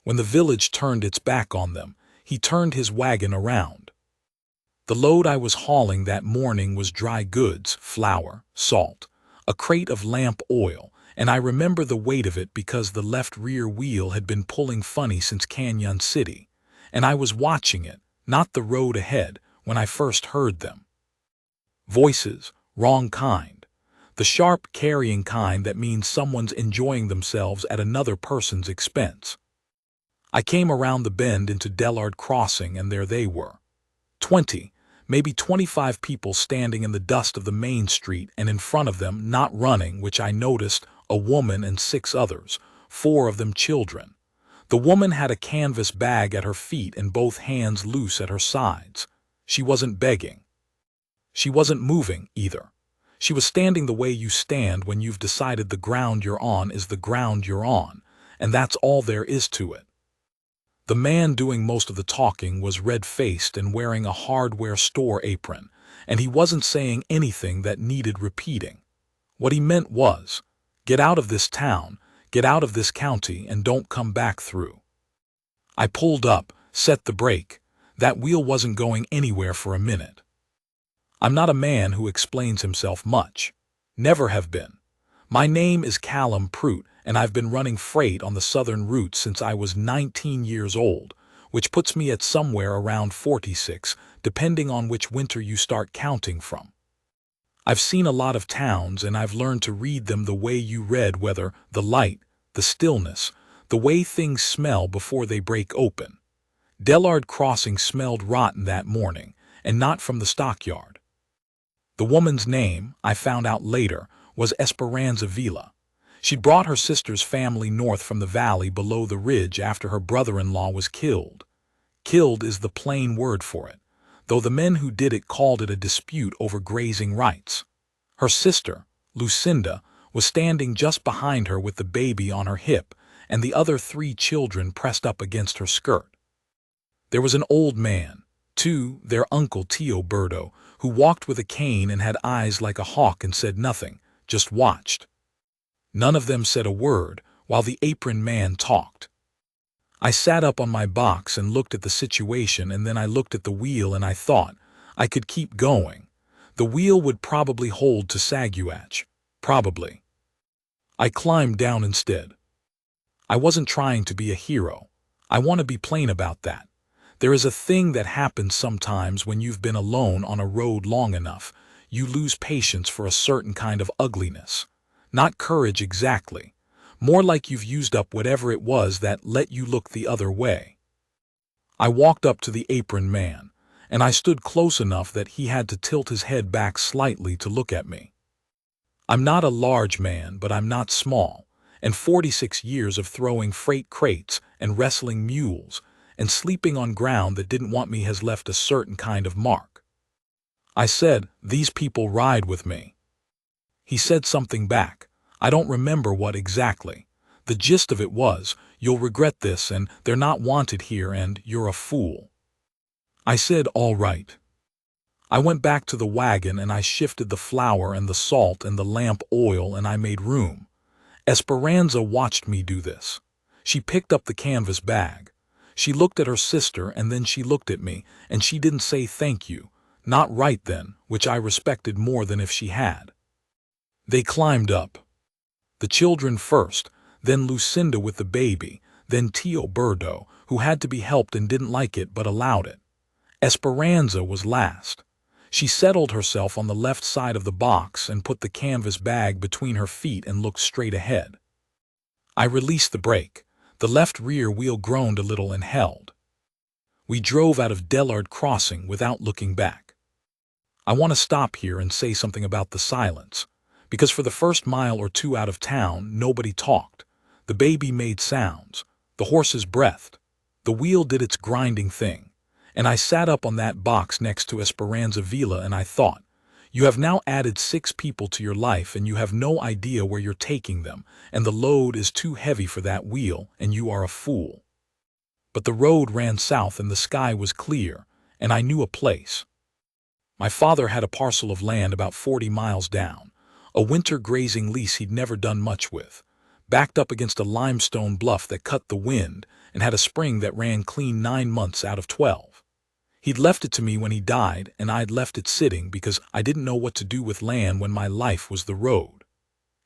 When the village turned its back on them, he turned his wagon around. The load I was hauling that morning was dry goods, flour, salt, a crate of lamp oil, and I remember the weight of it because the left rear wheel had been pulling funny since Canyon City, and I was watching it, not the road ahead, when I first heard them. Voices, wrong kind. The sharp, carrying kind that means someone's enjoying themselves at another person's expense. I came around the bend into Dellard Crossing, and there they were. 20, maybe 25 people standing in the dust of the main street, and in front of them, not running, which I noticed, a woman and 6 others, 4 of them children. The woman had a canvas bag at her feet and both hands loose at her sides. She wasn't begging. She wasn't moving, either. She was standing the way you stand when you've decided the ground you're on is the ground you're on, and that's all there is to it. The man doing most of the talking was red-faced and wearing a hardware store apron, and he wasn't saying anything that needed repeating. What he meant was, get out of this town, get out of this county, and don't come back through. I pulled up, set the brake. That wheel wasn't going anywhere for a minute. I'm not a man who explains himself much. Never have been. My name is Callum Prout, and I've been running freight on the southern route since I was 19 years old, which puts me at somewhere around 46, depending on which winter you start counting from. I've seen a lot of towns, and I've learned to read them the way you read weather, the light, the stillness, the way things smell before they break open. Dellard Crossing smelled rotten that morning, and not from the stockyard. The woman's name, I found out later, was Esperanza Vila. She'd brought her sister's family north from the valley below the ridge after her brother-in-law was killed. Killed is the plain word for it, though the men who did it called it a dispute over grazing rights. Her sister, Lucinda, was standing just behind her with the baby on her hip and the other 3 children pressed up against her skirt. There was an old man, too, their uncle Tio Berto, who walked with a cane and had eyes like a hawk and said nothing, just watched. None of them said a word while the apron man talked. I sat up on my box and looked at the situation, and then I looked at the wheel and I thought, I could keep going. The wheel would probably hold to Saguach. Probably. I climbed down instead. I wasn't trying to be a hero. I want to be plain about that. There is a thing that happens sometimes when you've been alone on a road long enough. You lose patience for a certain kind of ugliness. Not courage exactly. More like you've used up whatever it was that let you look the other way. I walked up to the apron man, and I stood close enough that he had to tilt his head back slightly to look at me. I'm not a large man, but I'm not small, and 46 years of throwing freight crates and wrestling mules and sleeping on ground that didn't want me has left a certain kind of mark. I said, "These people ride with me." He said something back. I don't remember what exactly. The gist of it was, "You'll regret this, and they're not wanted here, and you're a fool." I said, "All right." I went back to the wagon and I shifted the flour and the salt and the lamp oil, and I made room. Esperanza watched me do this. She picked up the canvas bag. She looked at her sister, and then she looked at me, and she didn't say thank you. Not right then, which I respected more than if she had. They climbed up. The children first, then Lucinda with the baby, then Tio Berto, who had to be helped and didn't like it but allowed it. Esperanza was last. She settled herself on the left side of the box and put the canvas bag between her feet and looked straight ahead. I released the brake. The left rear wheel groaned a little and held. We drove out of Dellard Crossing without looking back. I want to stop here and say something about the silence, because for the first mile or 2 out of town, nobody talked. The baby made sounds. The horses breathed. The wheel did its grinding thing. And I sat up on that box next to Esperanza Vila, and I thought, you have now added 6 people to your life, and you have no idea where you're taking them, and the load is too heavy for that wheel, and you are a fool. But the road ran south and the sky was clear, and I knew a place. My father had a parcel of land about 40 miles down, a winter grazing lease he'd never done much with. backed up against a limestone bluff that cut the wind and had a spring that ran clean 9 months out of 12. He'd left it to me when he died, and I'd left it sitting because I didn't know what to do with land when my life was the road.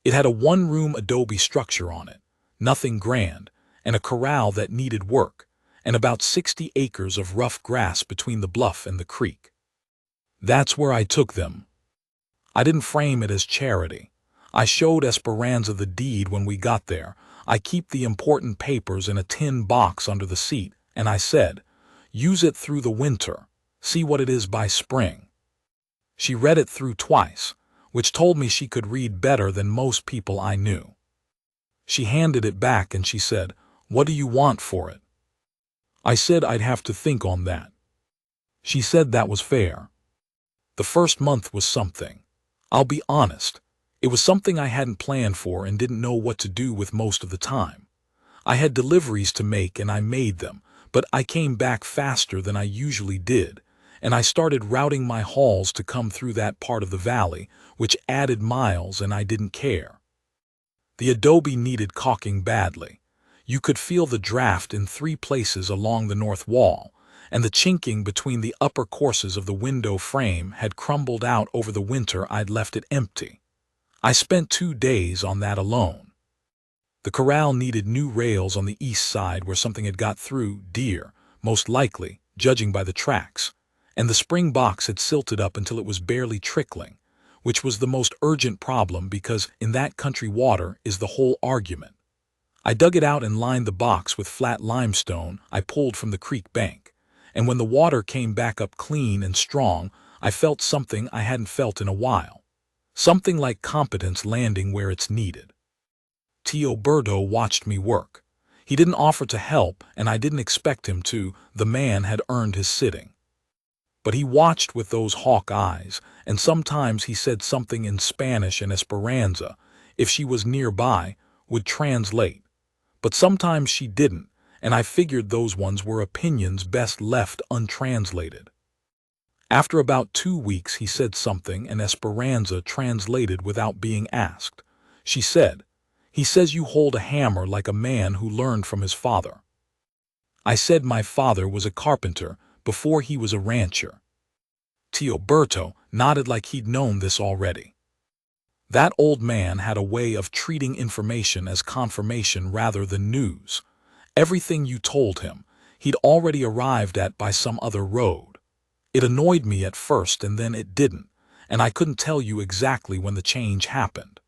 It had a one-room adobe structure on it, nothing grand, and a corral that needed work, and about 60 acres of rough grass between the bluff and the creek. That's where I took them. I didn't frame it as charity. I showed Esperanza the deed when we got there. I keep the important papers in a tin box under the seat, and I said, "Use it through the winter. See what it is by spring." She read it through twice, which told me she could read better than most people I knew. She handed it back and she said, "What do you want for it?" I said I'd have to think on that. She said that was fair. The first month was something. I'll be honest. It was something I hadn't planned for and didn't know what to do with most of the time. I had deliveries to make and I made them, but I came back faster than I usually did, and I started routing my hauls to come through that part of the valley, which added miles, and I didn't care. The adobe needed caulking badly. You could feel the draft in 3 places along the north wall, and the chinking between the upper courses of the window frame had crumbled out over the winter I'd left it empty. I spent 2 days on that alone. The corral needed new rails on the east side where something had got through, deer, most likely, judging by the tracks, and the spring box had silted up until it was barely trickling, which was the most urgent problem because in that country water is the whole argument. I dug it out and lined the box with flat limestone I pulled from the creek bank, and when the water came back up clean and strong, I felt something I hadn't felt in a while. Something like competence landing where it's needed. Tio Berto watched me work. He didn't offer to help, and I didn't expect him to. The man had earned his sitting. But he watched with those hawk eyes, and sometimes he said something in Spanish, and Esperanza, if she was nearby, would translate. But sometimes she didn't, and I figured those ones were opinions best left untranslated. After about 2 weeks he said something, and Esperanza translated without being asked. She said, "He says you hold a hammer like a man who learned from his father." I said my father was a carpenter before he was a rancher. Tio Berto nodded like he'd known this already. That old man had a way of treating information as confirmation rather than news. Everything you told him, he'd already arrived at by some other road. It annoyed me at first, and then it didn't, and I couldn't tell you exactly when the change happened.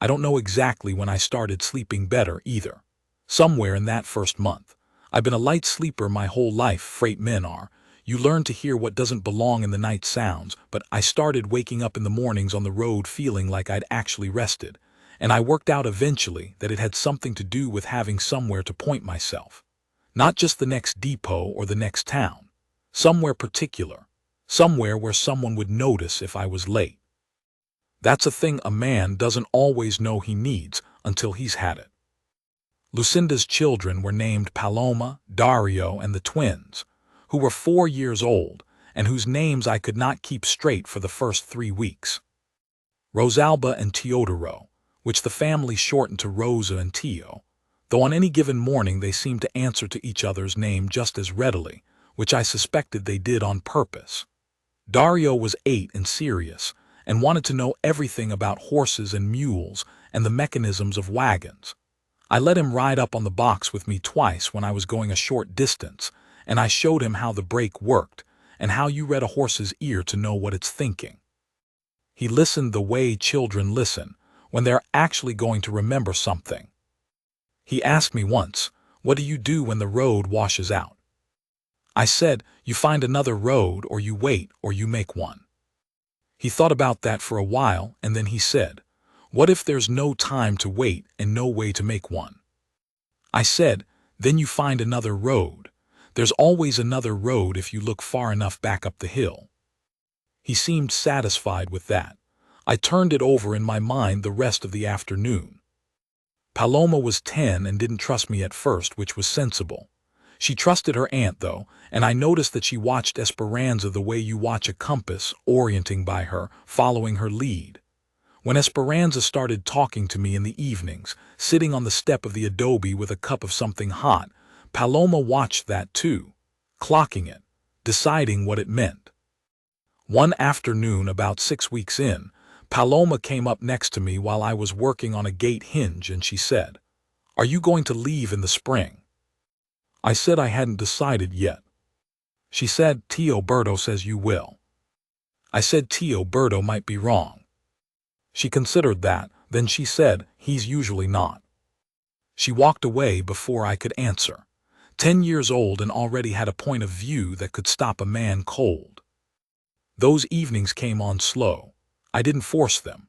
I don't know exactly when I started sleeping better either. Somewhere in that first month. I've been a light sleeper my whole life, freight men are. You learn to hear what doesn't belong in the night sounds, but I started waking up in the mornings on the road feeling like I'd actually rested, and I worked out eventually that it had something to do with having somewhere to point myself. Not just the next depot or the next town. Somewhere particular. Somewhere where someone would notice if I was late. That's a thing a man doesn't always know he needs until he's had it. Lucinda's children were named Paloma, Dario, and the twins, who were 4 years old, and whose names I could not keep straight for the first 3 weeks. Rosalba and Teodoro, which the family shortened to Rosa and Tio, though on any given morning they seemed to answer to each other's name just as readily, which I suspected they did on purpose. Dario was 8 and serious, and wanted to know everything about horses and mules and the mechanisms of wagons. I let him ride up on the box with me twice when I was going a short distance, and I showed him how the brake worked and how you read a horse's ear to know what it's thinking. He listened the way children listen when they're actually going to remember something. He asked me once, "What do you do when the road washes out?" I said, "You find another road, or you wait, or you make one." He thought about that for a while, and then he said, "What if there's no time to wait and no way to make one?" I said, "Then you find another road. There's always another road if you look far enough back up the hill." He seemed satisfied with that. I turned it over in my mind the rest of the afternoon. Paloma was 10 and didn't trust me at first, which was sensible. She trusted her aunt, though, and I noticed that she watched Esperanza the way you watch a compass, orienting by her, following her lead. When Esperanza started talking to me in the evenings, sitting on the step of the adobe with a cup of something hot, Paloma watched that too, clocking it, deciding what it meant. One afternoon about 6 weeks in, Paloma came up next to me while I was working on a gate hinge and she said, "Are you going to leave in the spring?" I said I hadn't decided yet. She said, "Tio Berto says you will." I said Tio Berto might be wrong. She considered that, then she said, "He's usually not." She walked away before I could answer. 10 years old and already had a point of view that could stop a man cold. Those evenings came on slow. I didn't force them.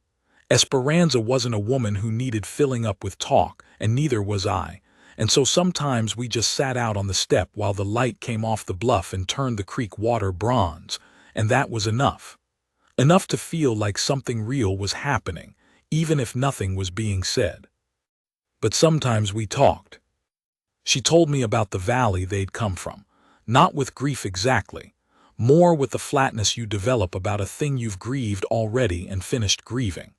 Esperanza wasn't a woman who needed filling up with talk, and neither was I, and so sometimes we just sat out on the step while the light came off the bluff and turned the creek water bronze, and that was enough. Enough to feel like something real was happening, even if nothing was being said. But sometimes we talked. She told me about the valley they'd come from, not with grief exactly, more with the flatness you develop about a thing you've grieved already and finished grieving.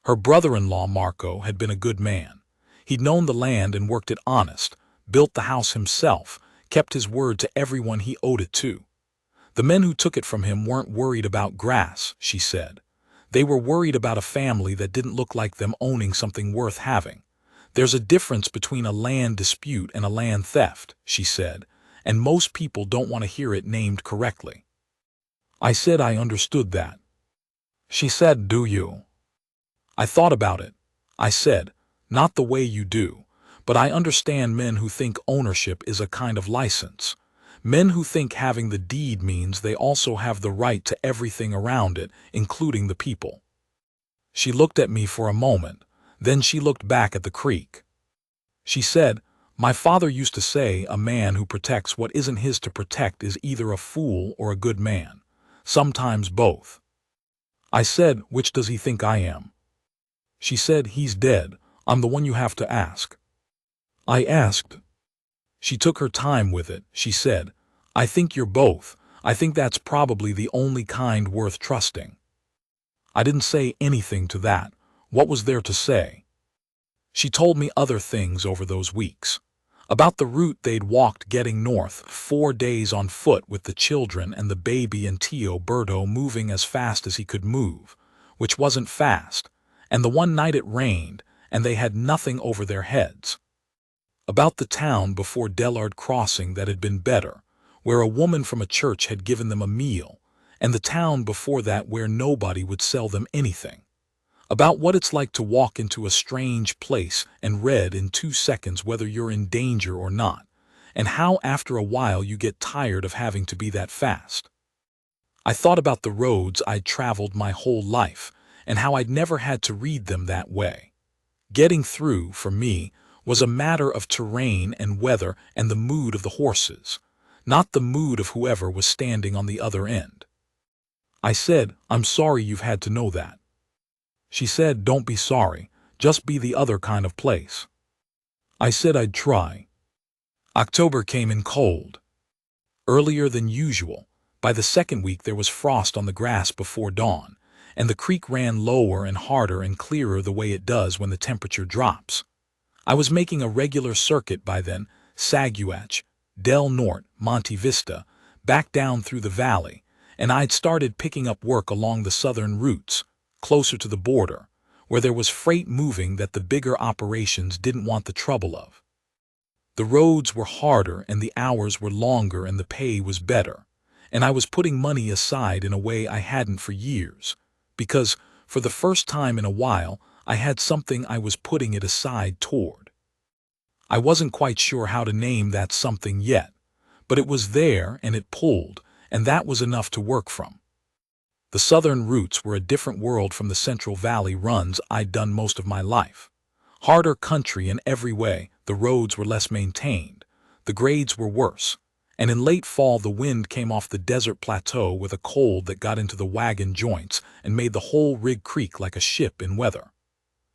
Her brother-in-law, Marco, had been a good man. He'd known the land and worked it honest, built the house himself, kept his word to everyone he owed it to. The men who took it from him weren't worried about grass, she said. They were worried about a family that didn't look like them owning something worth having. There's a difference between a land dispute and a land theft, she said, and most people don't want to hear it named correctly. I said I understood that. She said, "Do you?" I thought about it. I said, "Not the way you do, but I understand men who think ownership is a kind of license. Men who think having the deed means they also have the right to everything around it, including the people." She looked at me for a moment, then she looked back at the creek. She said, "My father used to say a man who protects what isn't his to protect is either a fool or a good man, sometimes both." I said, "Which does he think I am?" She said, "He's dead. I'm the one you have to ask." I asked. She took her time with it. She said, "I think you're both. I think that's probably the only kind worth trusting." I didn't say anything to that. What was there to say? She told me other things over those weeks. About the route they'd walked getting north, 4 days on foot with the children and the baby and Tio Berto moving as fast as he could move, which wasn't fast, and the one night it rained, and they had nothing over their heads. About the town before Dellard Crossing that had been better, where a woman from a church had given them a meal, and the town before that where nobody would sell them anything. About what it's like to walk into a strange place and read in 2 seconds whether you're in danger or not, and how after a while you get tired of having to be that fast. I thought about the roads I'd traveled my whole life, and how I'd never had to read them that way. Getting through, for me, was a matter of terrain and weather and the mood of the horses, not the mood of whoever was standing on the other end. I said, "I'm sorry you've had to know that." She said, "Don't be sorry, just be the other kind of place." I said I'd try. October came in cold. Earlier than usual. By the second week there was frost on the grass before dawn, and the creek ran lower and harder and clearer the way it does when the temperature drops. I was making a regular circuit by then, Saguach, Del Norte, Monte Vista, back down through the valley, and I'd started picking up work along the southern routes, closer to the border, where there was freight moving that the bigger operations didn't want the trouble of. The roads were harder and the hours were longer and the pay was better, and I was putting money aside in a way I hadn't for years, because, for the first time in a while, I had something I was putting it aside toward. I wasn't quite sure how to name that something yet, but it was there and it pulled, and that was enough to work from. The southern routes were a different world from the Central Valley runs I'd done most of my life. Harder country in every way, the roads were less maintained, the grades were worse, and in late fall the wind came off the desert plateau with a cold that got into the wagon joints and made the whole rig creak like a ship in weather.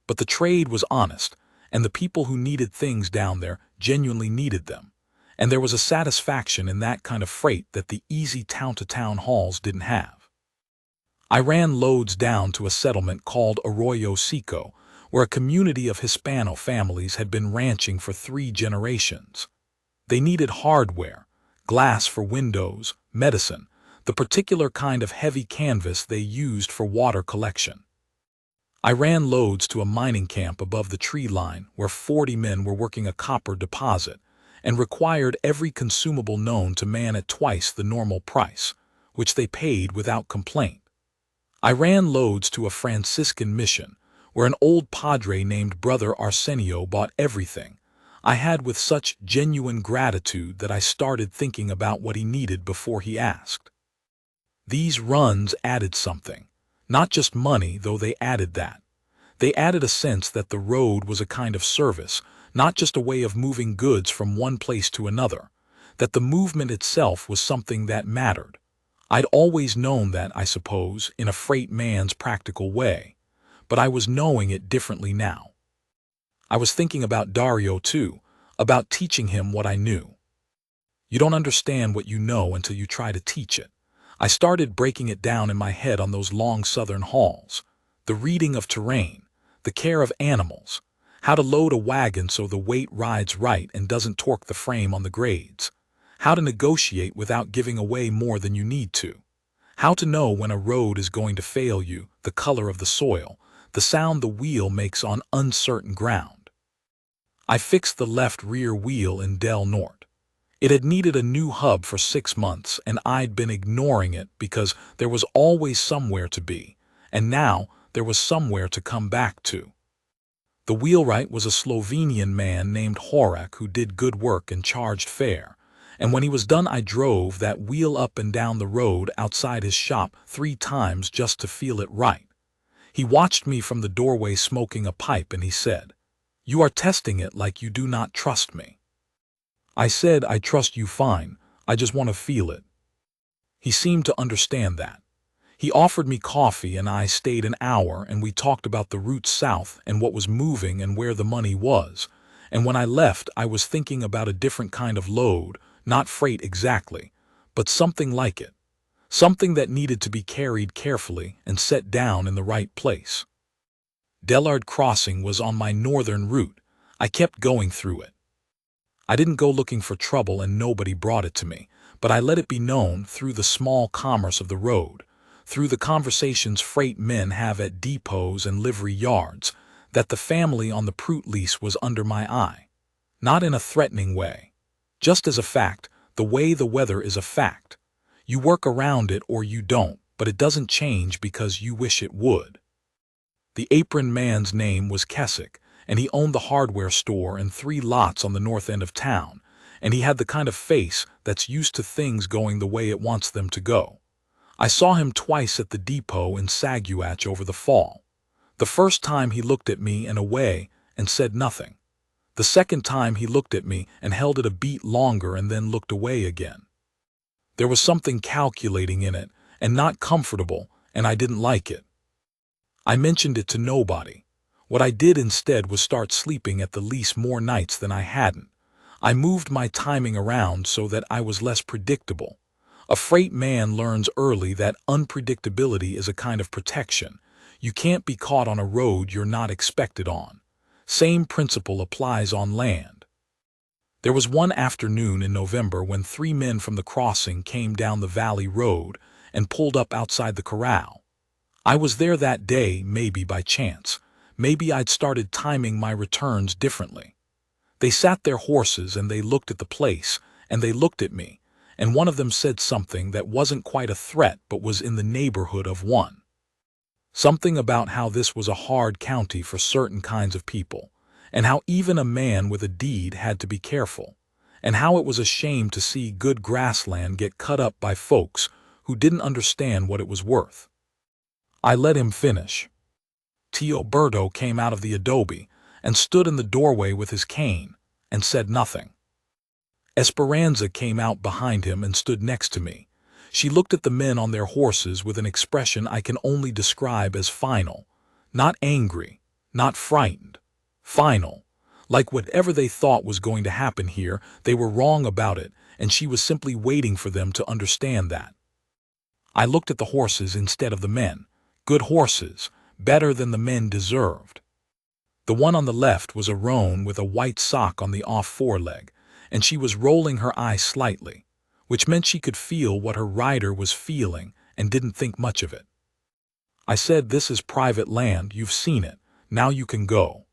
But the trade was honest, and the people who needed things down there genuinely needed them, and there was a satisfaction in that kind of freight that the easy town-to-town hauls didn't have. I ran loads down to a settlement called Arroyo Seco, where a community of Hispano families had been ranching for 3 generations. They needed hardware, glass for windows, medicine, the particular kind of heavy canvas they used for water collection. I ran loads to a mining camp above the tree line where 40 men were working a copper deposit and required every consumable known to man at twice the normal price, which they paid without complaint. I ran loads to a Franciscan mission where an old padre named Brother Arsenio bought everything I had with such genuine gratitude that I started thinking about what he needed before he asked. These runs added something. Not just money, though they added that. They added a sense that the road was a kind of service, not just a way of moving goods from one place to another, that the movement itself was something that mattered. I'd always known that, I suppose, in a freight man's practical way, but I was knowing it differently now. I was thinking about Dario too, about teaching him what I knew. You don't understand what you know until you try to teach it. I started breaking it down in my head on those long southern hauls. The reading of terrain, the care of animals, how to load a wagon so the weight rides right and doesn't torque the frame on the grades, how to negotiate without giving away more than you need to, how to know when a road is going to fail you, the color of the soil, the sound the wheel makes on uncertain ground. I fixed the left rear wheel in Del Norte. It had needed a new hub for 6 months, and I'd been ignoring it because there was always somewhere to be, and now there was somewhere to come back to. The wheelwright was a Slovenian man named Horak who did good work and charged fair, and when he was done I drove that wheel up and down the road outside his shop 3 times just to feel it right. He watched me from the doorway smoking a pipe and he said, "You are testing it like you do not trust me." I said, "I trust you fine, I just want to feel it." He seemed to understand that. He offered me coffee and I stayed an hour and we talked about the route south and what was moving and where the money was. And when I left, I was thinking about a different kind of load, not freight exactly, but something like it. Something that needed to be carried carefully and set down in the right place. Dellard Crossing was on my northern route. I kept going through it. I didn't go looking for trouble and nobody brought it to me, but I let it be known through the small commerce of the road, through the conversations freight men have at depots and livery yards, that the family on the Prout lease was under my eye. Not in a threatening way. Just as a fact, the way the weather is a fact. You work around it or you don't, but it doesn't change because you wish it would. The apron man's name was Keswick, and he owned the hardware store and 3 lots on the north end of town, and he had the kind of face that's used to things going the way it wants them to go. I saw him twice at the depot in Saguach over the fall. The first time he looked at me and away and said nothing. The second time he looked at me and held it a beat longer and then looked away again. There was something calculating in it and not comfortable, and I didn't like it. I mentioned it to nobody. What I did instead was start sleeping at the lease more nights than I hadn't. I moved my timing around so that I was less predictable. A freight man learns early that unpredictability is a kind of protection. You can't be caught on a road you're not expected on. Same principle applies on land. There was one afternoon in November when 3 men from the crossing came down the valley road and pulled up outside the corral. I was there that day, maybe by chance. Maybe I'd started timing my returns differently. They sat their horses and they looked at the place, and they looked at me, and one of them said something that wasn't quite a threat but was in the neighborhood of one. Something about how this was a hard county for certain kinds of people, and how even a man with a deed had to be careful, and how it was a shame to see good grassland get cut up by folks who didn't understand what it was worth. I let him finish. Tio Berto came out of the adobe and stood in the doorway with his cane and said nothing. Esperanza came out behind him and stood next to me. She looked at the men on their horses with an expression I can only describe as final. Not angry, not frightened. Final. Like whatever they thought was going to happen here, they were wrong about it, and she was simply waiting for them to understand that. I looked at the horses instead of the men. Good horses, better than the men deserved. The one on the left was a roan with a white sock on the off foreleg, and she was rolling her eyes slightly, which meant she could feel what her rider was feeling and didn't think much of it. I said, "This is private land, you've seen it, now you can go."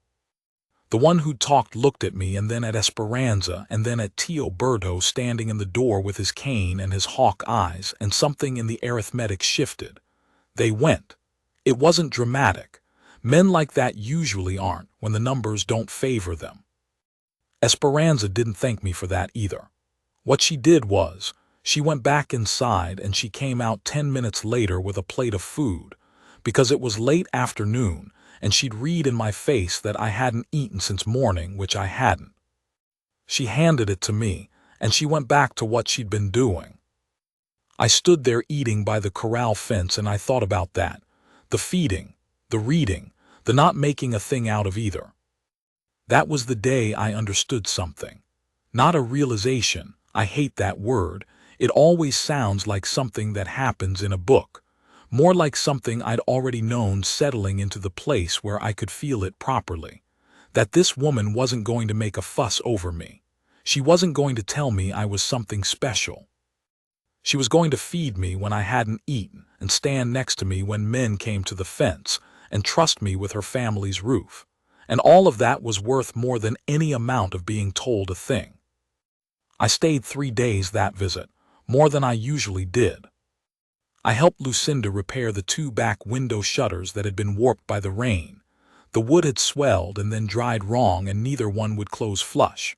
The one who talked looked at me and then at Esperanza and then at Tio Berto standing in the door with his cane and his hawk eyes, and something in the arithmetic shifted. They went. It wasn't dramatic. Men like that usually aren't when the numbers don't favor them. Esperanza didn't thank me for that either. What she did was, she went back inside and she came out 10 minutes later with a plate of food, because it was late afternoon and she'd read in my face that I hadn't eaten since morning, which I hadn't. She handed it to me, and she went back to what she'd been doing. I stood there eating by the corral fence, and I thought about that. The feeding, the reading, the not making a thing out of either. That was the day I understood something. Not a realization, I hate that word. It always sounds like something that happens in a book. More like something I'd already known settling into the place where I could feel it properly. That this woman wasn't going to make a fuss over me. She wasn't going to tell me I was something special. She was going to feed me when I hadn't eaten and stand next to me when men came to the fence and trust me with her family's roof. And all of that was worth more than any amount of being told a thing. I stayed 3 days that visit, more than I usually did. I helped Lucinda repair the 2 back window shutters that had been warped by the rain. The wood had swelled and then dried wrong, and neither one would close flush.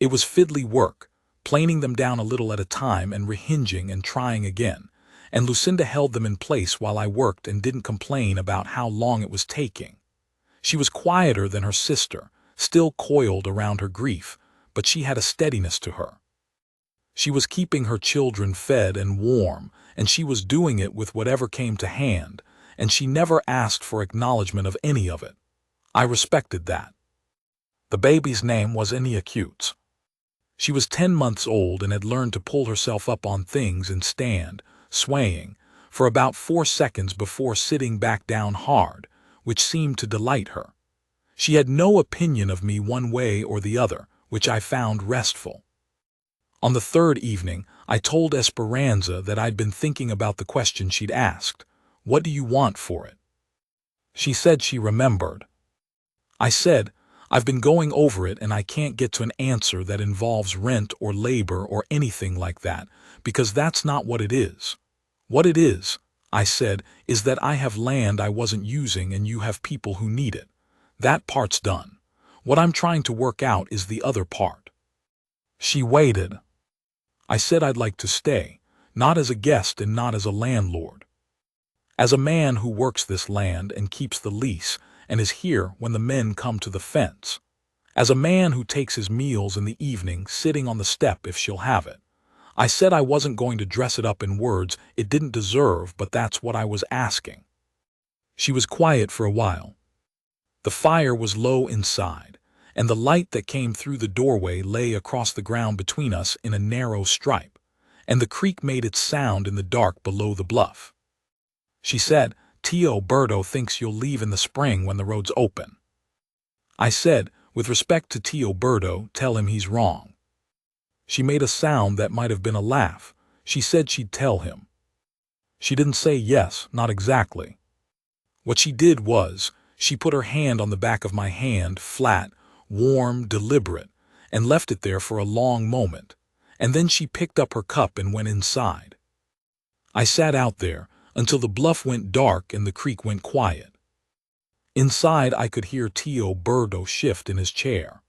It was fiddly work, planing them down a little at a time and rehinging and trying again, and Lucinda held them in place while I worked and didn't complain about how long it was taking. She was quieter than her sister, still coiled around her grief, but she had a steadiness to her. She was keeping her children fed and warm, and she was doing it with whatever came to hand, and she never asked for acknowledgement of any of it. I respected that. The baby's name was Iniacutes. She was 10 months old and had learned to pull herself up on things and stand, swaying, for about 4 seconds before sitting back down hard, which seemed to delight her. She had no opinion of me one way or the other, which I found restful. On the 3rd evening, I told Esperanza that I'd been thinking about the question she'd asked. "What do you want for it?" She said she remembered. I said, "I've been going over it and I can't get to an answer that involves rent or labor or anything like that, because that's not what it is. What it is," I said, "is that I have land I wasn't using and you have people who need it. That part's done. What I'm trying to work out is the other part." She waited. I said I'd like to stay, not as a guest and not as a landlord. As a man who works this land and keeps the lease and is here when the men come to the fence. As a man who takes his meals in the evening sitting on the step if she'll have it. I said I wasn't going to dress it up in words it didn't deserve, but that's what I was asking. She was quiet for a while. The fire was low inside, and the light that came through the doorway lay across the ground between us in a narrow stripe, and the creek made its sound in the dark below the bluff. She said, "Tio Berto thinks you'll leave in the spring when the road's open." I said, "With respect to Tio Berto, tell him he's wrong." She made a sound that might have been a laugh. She said she'd tell him. She didn't say yes, not exactly. What she did was, she put her hand on the back of my hand, flat, warm, deliberate, and left it there for a long moment, and then she picked up her cup and went inside. I sat out there until the bluff went dark and the creek went quiet. Inside I could hear Tio Berto shift in his chair.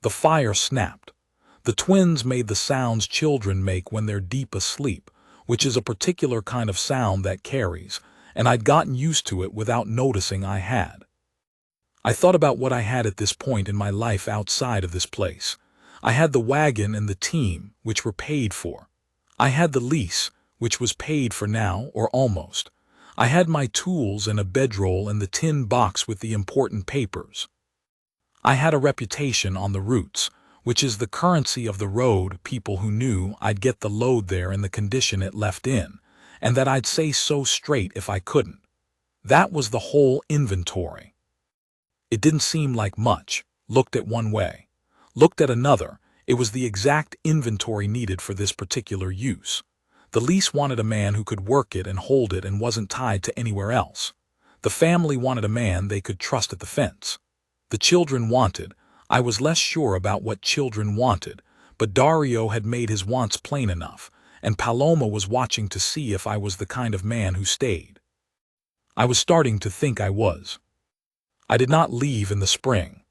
The fire snapped. The twins made the sounds children make when they're deep asleep, which is a particular kind of sound that carries, and I'd gotten used to it without noticing I had. I thought about what I had at this point in my life outside of this place. I had the wagon and the team, which were paid for. I had the lease, which was paid for now, or almost. I had my tools and a bedroll and the tin box with the important papers. I had a reputation on the routes, which is the currency of the road. People who knew I'd get the load there in the condition it left in, and that I'd say so straight if I couldn't. That was the whole inventory. It didn't seem like much. Looked at one way. Looked at another. It was the exact inventory needed for this particular use. The lease wanted a man who could work it and hold it and wasn't tied to anywhere else. The family wanted a man they could trust at the fence. The children wanted. I was less sure about what children wanted, but Dario had made his wants plain enough, and Paloma was watching to see if I was the kind of man who stayed. I was starting to think I was. I did not leave in the spring.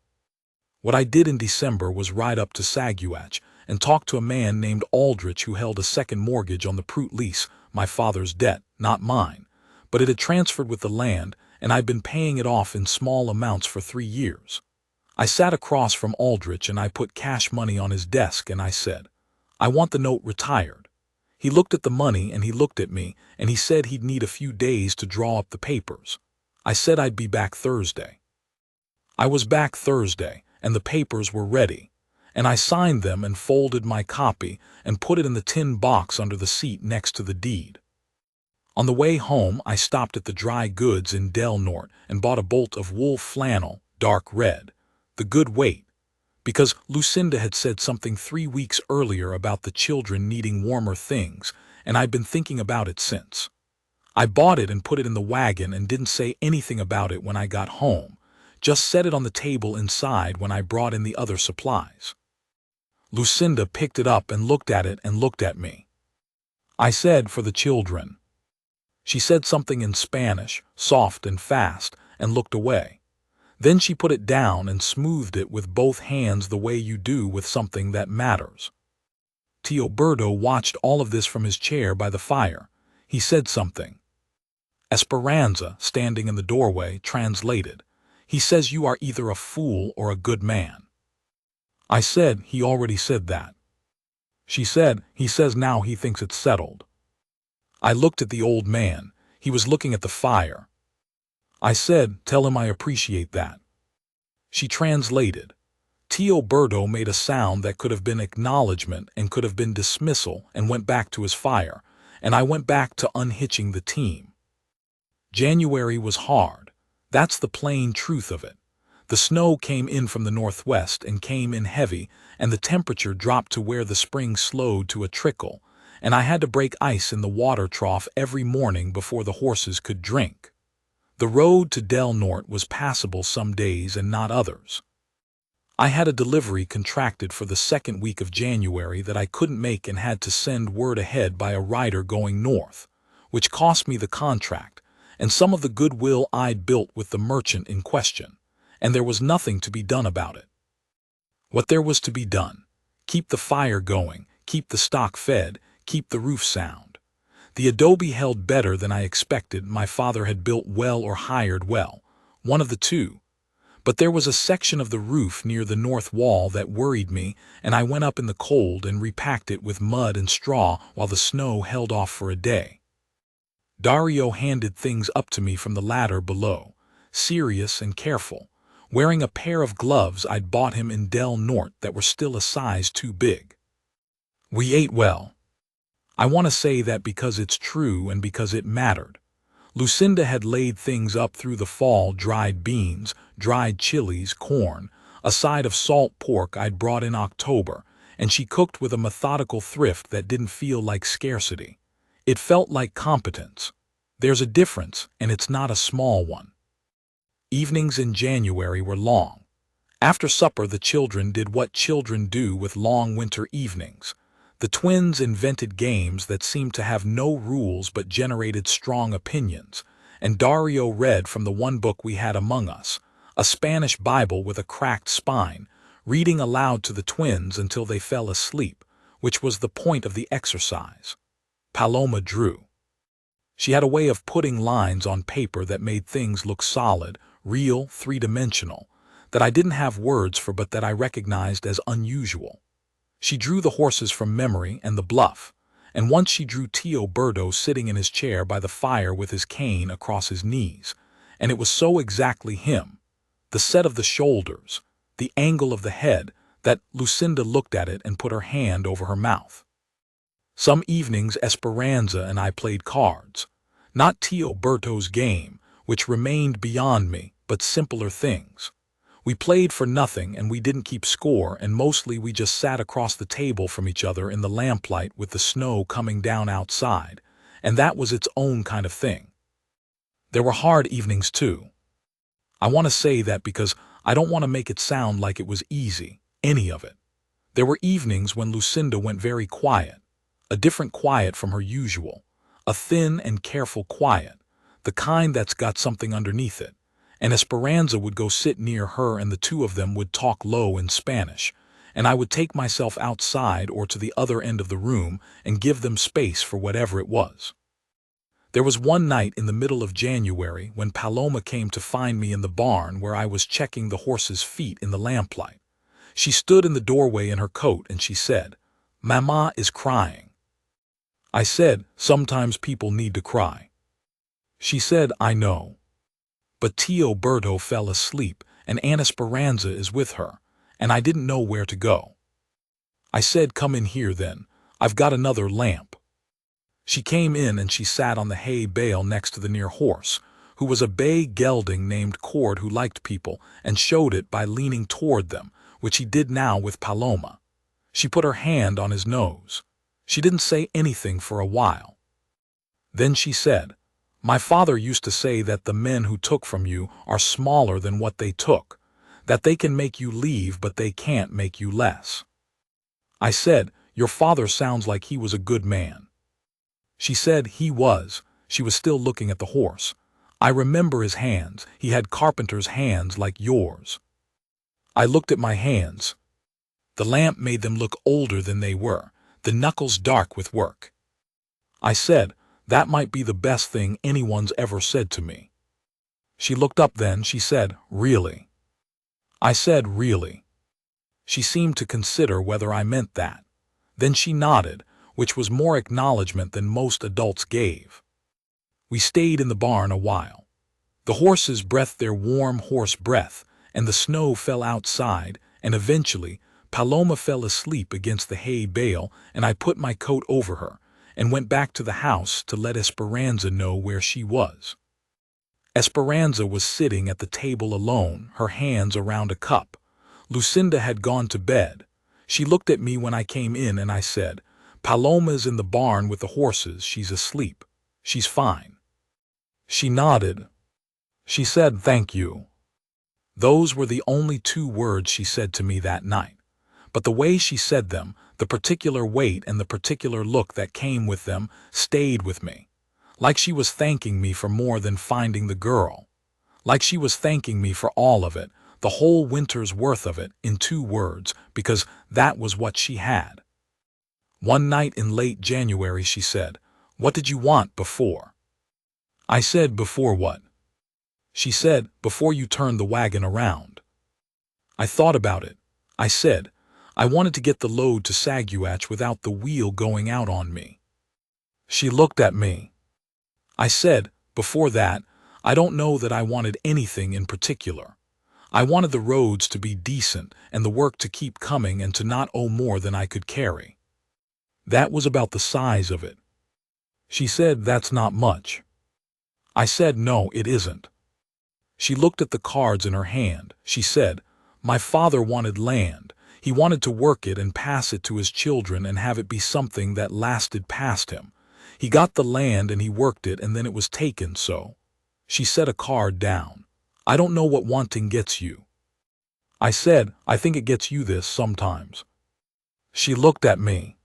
What I did in December was ride up to Saguach and talk to a man named Aldrich who held a second mortgage on the Prout lease, my father's debt, not mine, but it had transferred with the land, and I'd been paying it off in small amounts for 3 years. I sat across from Aldrich and I put cash money on his desk and I said, "I want the note retired." He looked at the money and he looked at me and he said he'd need a few days to draw up the papers. I said I'd be back Thursday. I was back Thursday and the papers were ready, and I signed them and folded my copy and put it in the tin box under the seat next to the deed. On the way home, I stopped at the dry goods in Del Norte and bought a bolt of wool flannel, dark red, the good weight, because Lucinda had said something 3 weeks earlier about the children needing warmer things, and I'd been thinking about it since. I bought it and put it in the wagon and didn't say anything about it when I got home, just set it on the table inside when I brought in the other supplies. Lucinda picked it up and looked at it and looked at me. I said, "For the children." She said something in Spanish, soft and fast, and looked away. Then she put it down and smoothed it with both hands the way you do with something that matters. Teoberto watched all of this from his chair by the fire. He said something. Esperanza, standing in the doorway, translated. He says you are either a fool or a good man. I said, he already said that. She said, he says now he thinks it's settled. I looked at the old man. He was looking at the fire. I said, tell him I appreciate that. She translated. Teoberto made a sound that could have been acknowledgement and could have been dismissal and went back to his fire, and I went back to unhitching the team. January was hard. That's the plain truth of it. The snow came in from the northwest and came in heavy, and the temperature dropped to where the spring slowed to a trickle, and I had to break ice in the water trough every morning before the horses could drink. The road to Del Norte was passable some days and not others. I had a delivery contracted for the second week of January that I couldn't make and had to send word ahead by a rider going north, which cost me the contract and some of the goodwill I'd built with the merchant in question, and there was nothing to be done about it. What there was to be done: keep the fire going, keep the stock fed, keep the roof sound. The adobe held better than I expected. My father had built well or hired well, one of the two. But there was a section of the roof near the north wall that worried me, and I went up in the cold and repacked it with mud and straw while the snow held off for a day. Dario handed things up to me from the ladder below, serious and careful, wearing a pair of gloves I'd bought him in Del Norte that were still a size too big. We ate well. I want to say that because it's true and because it mattered. Lucinda had laid things up through the fall: dried beans, dried chilies, corn, a side of salt pork I'd brought in October, and she cooked with a methodical thrift that didn't feel like scarcity. It felt like competence. There's a difference, and it's not a small one. Evenings in January were long. After supper the children did what children do with long winter evenings. The twins invented games that seemed to have no rules but generated strong opinions, and Dario read from the one book we had among us, a Spanish Bible with a cracked spine, reading aloud to the twins until they fell asleep, which was the point of the exercise. Paloma drew. She had a way of putting lines on paper that made things look solid, real, three-dimensional, that I didn't have words for but that I recognized as unusual. She drew the horses from memory and the bluff, and once she drew Teoberto sitting in his chair by the fire with his cane across his knees, and it was so exactly him, the set of the shoulders, the angle of the head, that Lucinda looked at it and put her hand over her mouth. Some evenings Esperanza and I played cards. Not Tio Berto's game, which remained beyond me, but simpler things. We played for nothing and we didn't keep score, and mostly we just sat across the table from each other in the lamplight with the snow coming down outside, and that was its own kind of thing. There were hard evenings too. I want to say that because I don't want to make it sound like it was easy, any of it. There were evenings when Lucinda went very quiet, a different quiet from her usual, a thin and careful quiet, the kind that's got something underneath it, and Esperanza would go sit near her and the two of them would talk low in Spanish, and I would take myself outside or to the other end of the room and give them space for whatever it was. There was one night in the middle of January when Paloma came to find me in the barn where I was checking the horse's feet in the lamplight. She stood in the doorway in her coat and she said, "Mama is crying." I said, "Sometimes people need to cry." She said, "I know. But Tio Berto fell asleep and Aunt Esperanza is with her, and I didn't know where to go." I said, "Come in here then. I've got another lamp." She came in and she sat on the hay bale next to the near horse, who was a bay gelding named Cord who liked people and showed it by leaning toward them, which he did now with Paloma. She put her hand on his nose. She didn't say anything for a while. Then she said, "My father used to say that the men who took from you are smaller than what they took, that they can make you leave but they can't make you less." I said, "Your father sounds like he was a good man." She said he was. She was still looking at the horse. "I remember his hands. He had carpenter's hands like yours." I looked at my hands. The lamp made them look older than they were, the knuckles dark with work. I said, "That might be the best thing anyone's ever said to me." She looked up then, she said, "Really?" I said, "Really." She seemed to consider whether I meant that. Then she nodded, which was more acknowledgement than most adults gave. We stayed in the barn a while. The horses breathed their warm horse breath, and the snow fell outside, and eventually Paloma fell asleep against the hay bale, and I put my coat over her and went back to the house to let Esperanza know where she was. Esperanza was sitting at the table alone, her hands around a cup. Lucinda had gone to bed. She looked at me when I came in and I said, "Paloma's in the barn with the horses. She's asleep. She's fine." She nodded. She said, "Thank you." Those were the only 2 words she said to me that night. But the way she said them, the particular weight and the particular look that came with them, stayed with me. Like she was thanking me for more than finding the girl. Like she was thanking me for all of it, the whole winter's worth of it, in 2 words, because that was what she had. One night in late January she said, "What did you want before?" I said, "Before what?" She said, "Before you turned the wagon around." I thought about it. I said, "I wanted to get the load to Saguache without the wheel going out on me." She looked at me. I said, "Before that, I don't know that I wanted anything in particular. I wanted the roads to be decent and the work to keep coming and to not owe more than I could carry. That was about the size of it." She said, "That's not much." I said, "No, it isn't." She looked at the cards in her hand. She said, "My father wanted land. He wanted to work it and pass it to his children and have it be something that lasted past him. He got the land and he worked it and then it was taken, so." She set a card down. "I don't know what wanting gets you." I said, "I think it gets you this sometimes." She looked at me.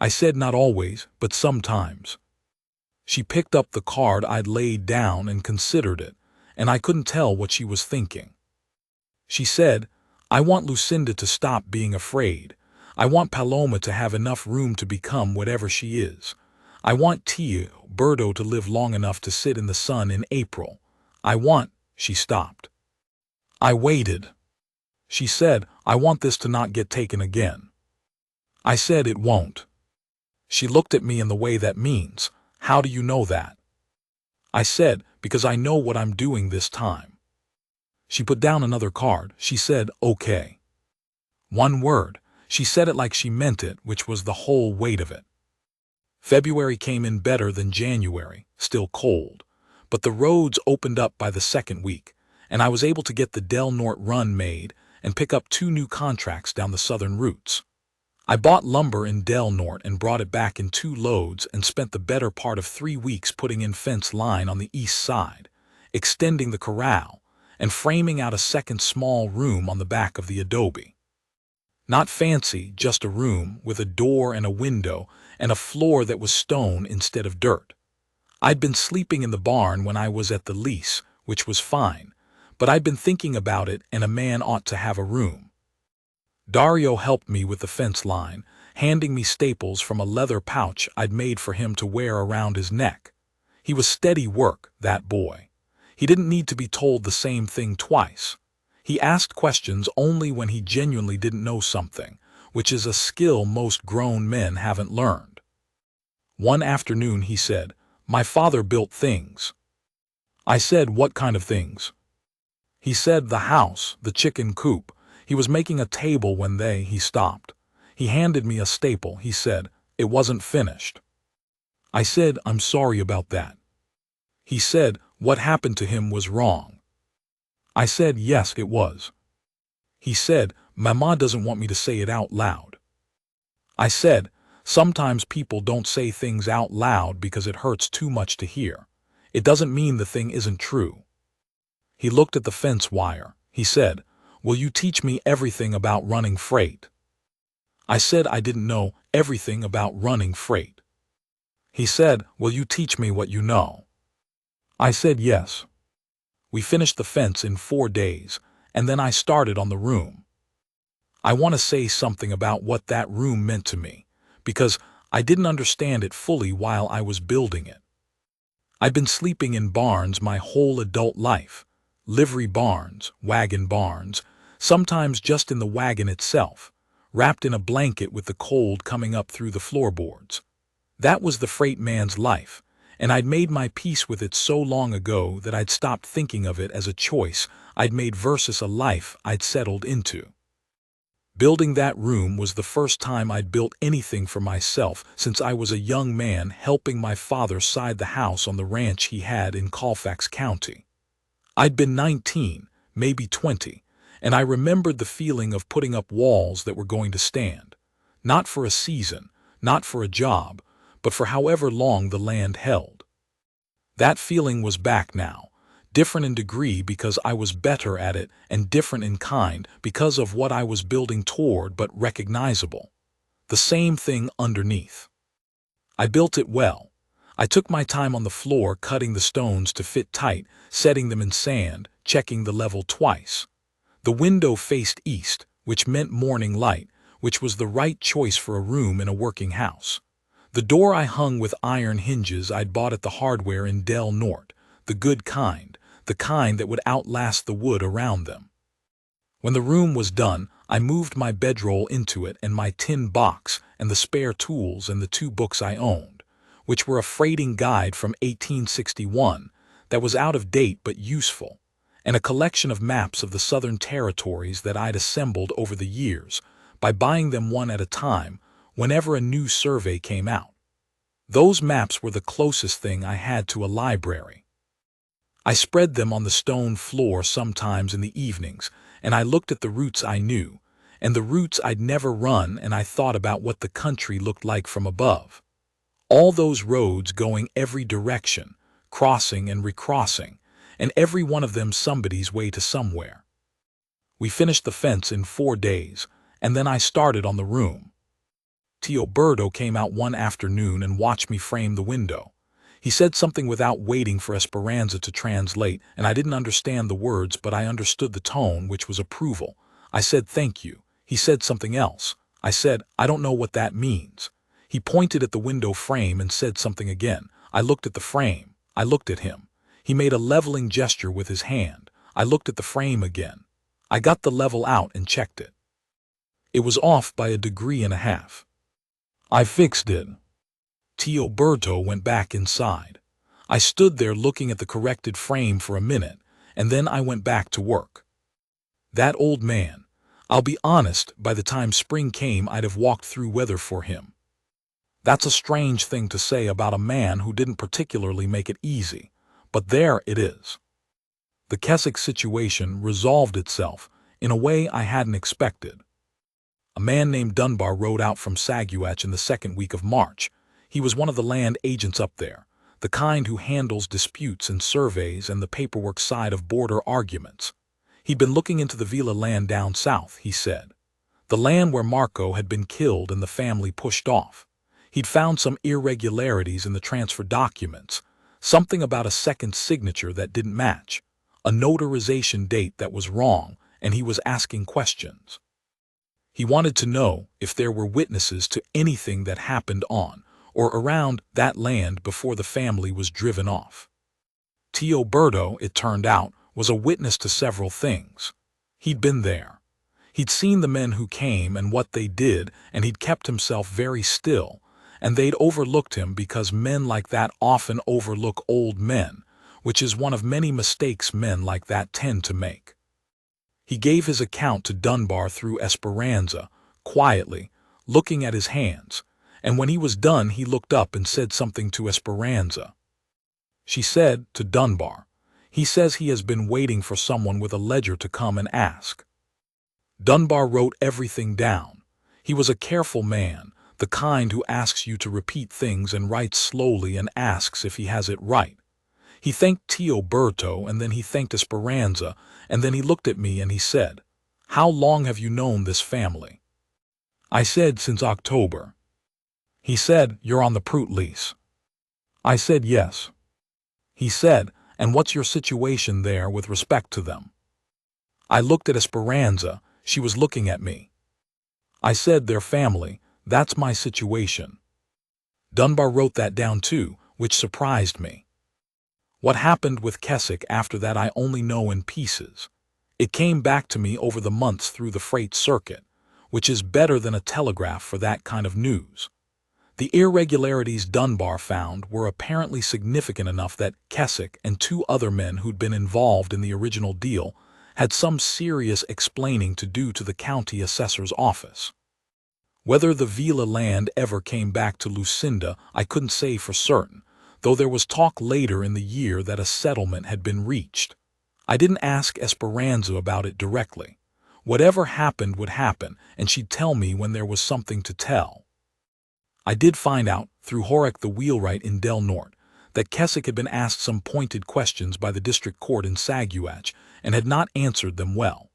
I said, "Not always, but sometimes." She picked up the card I'd laid down and considered it, and I couldn't tell what she was thinking. She said, "I want Lucinda to stop being afraid. I want Paloma to have enough room to become whatever she is. I want Tio Berto to live long enough to sit in the sun in April. I want—" She stopped. I waited. She said, "I want this to not get taken again." I said, "It won't." She looked at me in the way that means, "How do you know that?" I said, "Because I know what I'm doing this time." She put down another card. She said, "Okay." One word. She said it like she meant it, which was the whole weight of it. February came in better than January, still cold, but the roads opened up by the second week, and I was able to get the Del Norte run made and pick up 2 new contracts down the southern routes. I bought lumber in Del Norte and brought it back in 2 loads and spent the better part of 3 weeks putting in fence line on the east side, extending the corral, and framing out a second small room on the back of the adobe. Not fancy, just a room with a door and a window and a floor that was stone instead of dirt. I'd been sleeping in the barn when I was at the lease, which was fine, but I'd been thinking about it, and a man ought to have a room. Dario helped me with the fence line, handing me staples from a leather pouch I'd made for him to wear around his neck. He was steady work, that boy. He didn't need to be told the same thing twice. He asked questions only when he genuinely didn't know something, which is a skill most grown men haven't learned. One afternoon he said, "My father built things." I said, "What kind of things?" He said, "The house, the chicken coop." He was making a table when he stopped. He handed me a staple. He said, "It wasn't finished." I said, "I'm sorry about that." He said, "What happened to him was wrong." I said, "Yes, it was." He said, "My ma doesn't want me to say it out loud." I said, "Sometimes people don't say things out loud because it hurts too much to hear. It doesn't mean the thing isn't true." He looked at the fence wire. He said, "Will you teach me everything about running freight?" I said I didn't know everything about running freight. He said, "Will you teach me what you know?" I said yes. We finished the fence in 4 days, and then I started on the room. I want to say something about what that room meant to me, because I didn't understand it fully while I was building it. I'd been sleeping in barns my whole adult life, livery barns, wagon barns, sometimes just in the wagon itself, wrapped in a blanket with the cold coming up through the floorboards. That was the freight man's life, and I'd made my peace with it so long ago that I'd stopped thinking of it as a choice I'd made versus a life I'd settled into. Building that room was the first time I'd built anything for myself since I was a young man helping my father side the house on the ranch he had in Colfax County. I'd been 19, maybe 20, and I remembered the feeling of putting up walls that were going to stand, not for a season, not for a job, but for however long the land held. That feeling was back now, different in degree because I was better at it, and different in kind because of what I was building toward, but recognizable. The same thing underneath. I built it well. I took my time on the floor, cutting the stones to fit tight, setting them in sand, checking the level twice. The window faced east, which meant morning light, which was the right choice for a room in a working house. The door I hung with iron hinges I'd bought at the hardware in Del Norte, the good kind, the kind that would outlast the wood around them. When the room was done, I moved my bedroll into it and my tin box and the spare tools and the 2 books I owned, which were a freighting guide from 1861 that was out of date but useful, and a collection of maps of the southern territories that I'd assembled over the years by buying them one at a time whenever a new survey came out. Those maps were the closest thing I had to a library. I spread them on the stone floor sometimes in the evenings, and I looked at the routes I knew, and the routes I'd never run, and I thought about what the country looked like from above. All those roads going every direction, crossing and recrossing, and every one of them somebody's way to somewhere. We finished the fence in 4 days, and then I started on the room. Tio Berto came out one afternoon and watched me frame the window. He said something without waiting for Esperanza to translate, and I didn't understand the words, but I understood the tone, which was approval. I said, "Thank you." He said something else. I said, "I don't know what that means." He pointed at the window frame and said something again. I looked at the frame. I looked at him. He made a leveling gesture with his hand. I looked at the frame again. I got the level out and checked it. It was off by 1.5 degrees. I fixed it. Tio Berto went back inside. I stood there looking at the corrected frame for a minute, and then I went back to work. That old man, I'll be honest, by the time spring came I'd have walked through weather for him. That's a strange thing to say about a man who didn't particularly make it easy, but there it is. The Keswick situation resolved itself in a way I hadn't expected. A man named Dunbar rode out from Saguache in the second week of March. He was one of the land agents up there, the kind who handles disputes and surveys and the paperwork side of border arguments. He'd been looking into the Vila land down south, he said. The land where Marco had been killed and the family pushed off. He'd found some irregularities in the transfer documents, something about a second signature that didn't match, a notarization date that was wrong, and he was asking questions. He wanted to know if there were witnesses to anything that happened on or around that land before the family was driven off. Tio Berto, it turned out, was a witness to several things. He'd been there. He'd seen the men who came and what they did, and he'd kept himself very still, and they'd overlooked him because men like that often overlook old men, which is one of many mistakes men like that tend to make. He gave his account to Dunbar through Esperanza, quietly, looking at his hands, and when he was done he looked up and said something to Esperanza. She said to Dunbar, "He says he has been waiting for someone with a ledger to come and ask." Dunbar wrote everything down. He was a careful man, the kind who asks you to repeat things and writes slowly and asks if he has it right. He thanked Tio Berto, and then he thanked Esperanza, and then he looked at me and he said, "How long have you known this family?" I said, "Since October." He said, "You're on the Prout lease." I said, "Yes." He said, "And what's your situation there with respect to them?" I looked at Esperanza. She was looking at me. I said, "Their family, that's my situation." Dunbar wrote that down too, which surprised me. What happened with Keswick after that I only know in pieces. It came back to me over the months through the freight circuit, which is better than a telegraph for that kind of news. The irregularities Dunbar found were apparently significant enough that Keswick and two other men who'd been involved in the original deal had some serious explaining to do to the county assessor's office. Whether the Vila land ever came back to Lucinda I couldn't say for certain, though there was talk later in the year that a settlement had been reached. I didn't ask Esperanza about it directly. Whatever happened would happen, and she'd tell me when there was something to tell. I did find out, through Horek the wheelwright in Del Norte, that Keswick had been asked some pointed questions by the district court in Saguache and had not answered them well.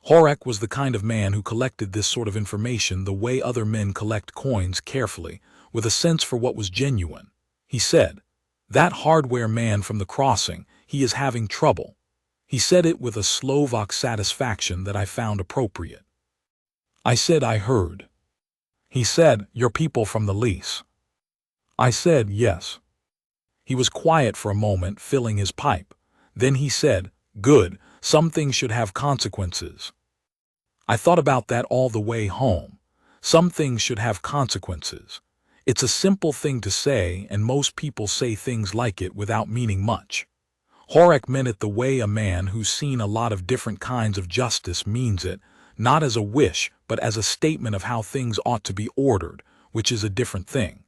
Horek was the kind of man who collected this sort of information the way other men collect coins, carefully, with a sense for what was genuine. He said, "That hardware man from the crossing, he is having trouble." He said it with a Slovak satisfaction that I found appropriate. I said I heard. He said, "Your people from the lease." I said, "Yes." He was quiet for a moment, filling his pipe. Then he said, "Good, some things should have consequences." I thought about that all the way home. Some things should have consequences. It's a simple thing to say, and most people say things like it without meaning much. Horek meant it the way a man who's seen a lot of different kinds of justice means it, not as a wish, but as a statement of how things ought to be ordered, which is a different thing.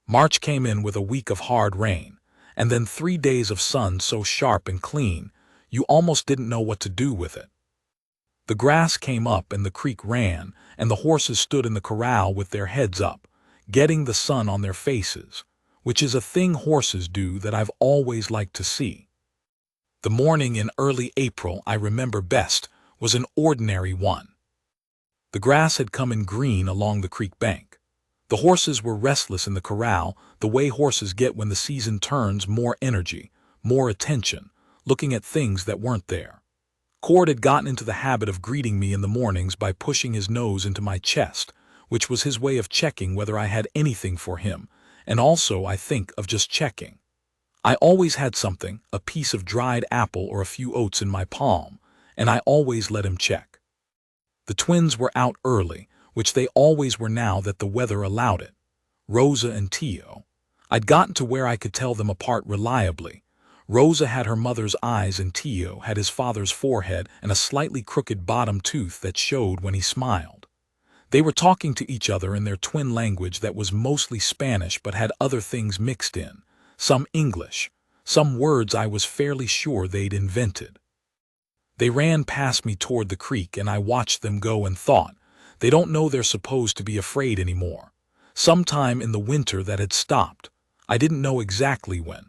March came in with a week of hard rain, and then 3 days of sun so sharp and clean, you almost didn't know what to do with it. The grass came up and the creek ran, and the horses stood in the corral with their heads up, getting the sun on their faces, which is a thing horses do that I've always liked to see. The morning in early April I remember best was an ordinary one. The grass had come in green along the creek bank. The horses were restless in the corral, the way horses get when the season turns, more energy, more attention, looking at things that weren't there. Cord had gotten into the habit of greeting me in the mornings by pushing his nose into my chest, which was his way of checking whether I had anything for him, and also, I think, of just checking. I always had something, a piece of dried apple or a few oats in my palm, and I always let him check. The twins were out early, which they always were now that the weather allowed it. Rosa and Tio. I'd gotten to where I could tell them apart reliably. Rosa had her mother's eyes and Tio had his father's forehead and a slightly crooked bottom tooth that showed when he smiled. They were talking to each other in their twin language that was mostly Spanish but had other things mixed in, some English, some words I was fairly sure they'd invented. They ran past me toward the creek and I watched them go and thought, they don't know they're supposed to be afraid anymore. Sometime in the winter that had stopped. I didn't know exactly when.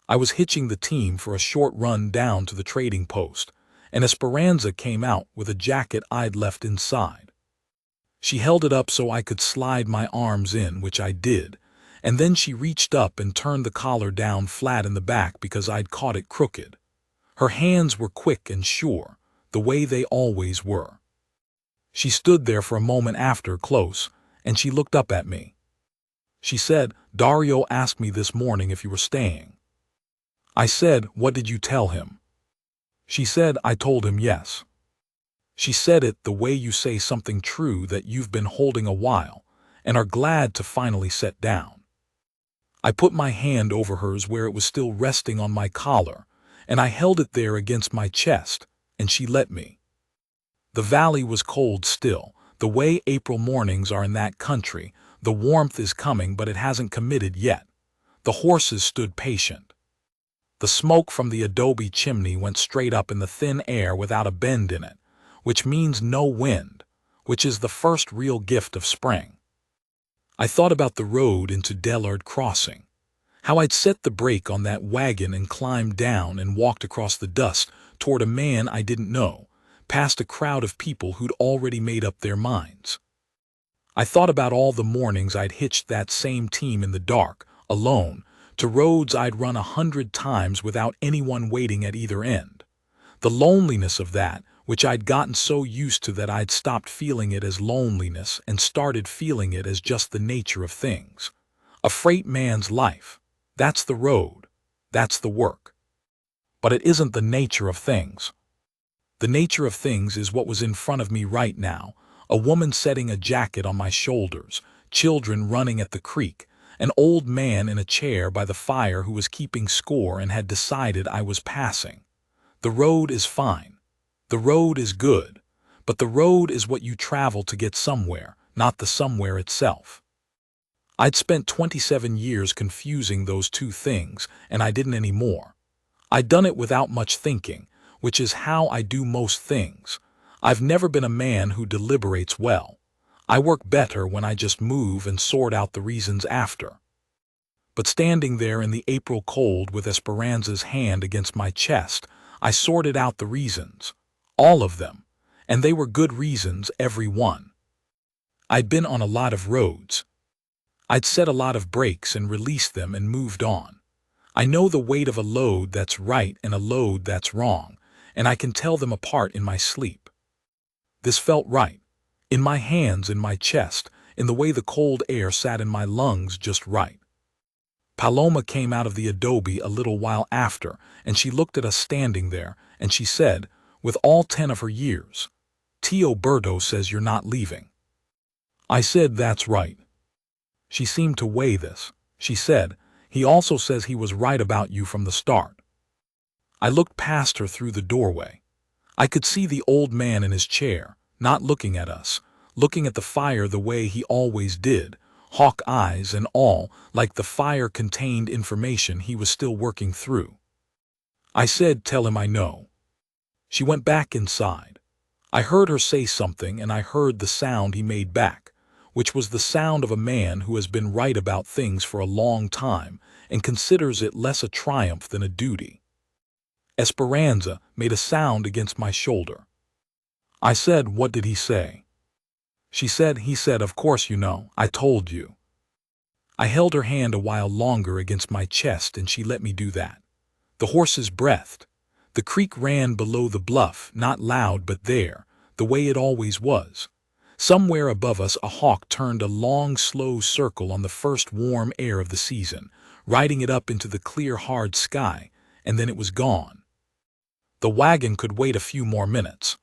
I was hitching the team for a short run down to the trading post, and Esperanza came out with a jacket I'd left inside. She held it up so I could slide my arms in, which I did, and then she reached up and turned the collar down flat in the back because I'd caught it crooked. Her hands were quick and sure, the way they always were. She stood there for a moment after, close, and she looked up at me. She said, "Dario asked me this morning if you were staying." I said, "What did you tell him?" She said, "I told him yes." She said it the way you say something true that you've been holding a while and are glad to finally set down. I put my hand over hers where it was still resting on my collar, and I held it there against my chest, and she let me. The valley was cold still, the way April mornings are in that country. The warmth is coming, but it hasn't committed yet. The horses stood patient. The smoke from the adobe chimney went straight up in the thin air without a bend in it, which means no wind, which is the first real gift of spring. I thought about the road into Dellard Crossing, how I'd set the brake on that wagon and climbed down and walked across the dust toward a man I didn't know, past a crowd of people who'd already made up their minds. I thought about all the mornings I'd hitched that same team in the dark, alone, to roads I'd run 100 times without anyone waiting at either end. The loneliness of that, which I'd gotten so used to that I'd stopped feeling it as loneliness and started feeling it as just the nature of things. A freight man's life. That's the road. That's the work. But it isn't the nature of things. The nature of things is what was in front of me right now, a woman setting a jacket on my shoulders, children running at the creek, an old man in a chair by the fire who was keeping score and had decided I was passing. The road is fine. The road is good, but the road is what you travel to get somewhere, not the somewhere itself. I'd spent 27 years confusing those two things, and I didn't anymore. I'd done it without much thinking, which is how I do most things. I've never been a man who deliberates well. I work better when I just move and sort out the reasons after. But standing there in the April cold with Esperanza's hand against my chest, I sorted out the reasons. All of them. And they were good reasons, every one. I'd been on a lot of roads. I'd set a lot of brakes and released them and moved on. I know the weight of a load that's right and a load that's wrong, and I can tell them apart in my sleep. This felt right. In my hands, in my chest, in the way the cold air sat in my lungs just right. Paloma came out of the adobe a little while after, and she looked at us standing there, and she said, with all 10 of her years, "Tio Berto says you're not leaving." I said, "That's right." She seemed to weigh this. She said, "He also says he was right about you from the start." I looked past her through the doorway. I could see the old man in his chair, not looking at us, looking at the fire the way he always did, hawk eyes and all, like the fire contained information he was still working through. I said, "Tell him I know." She went back inside. I heard her say something, and I heard the sound he made back, which was the sound of a man who has been right about things for a long time and considers it less a triumph than a duty. Esperanza made a sound against my shoulder. I said, "What did he say?" She said, "He said, of course you know, I told you." I held her hand a while longer against my chest, and she let me do that. The horses breathed. The creek ran below the bluff, not loud but there, the way it always was. Somewhere above us a hawk turned a long, slow circle on the first warm air of the season, riding it up into the clear, hard sky, and then it was gone. The wagon could wait a few more minutes.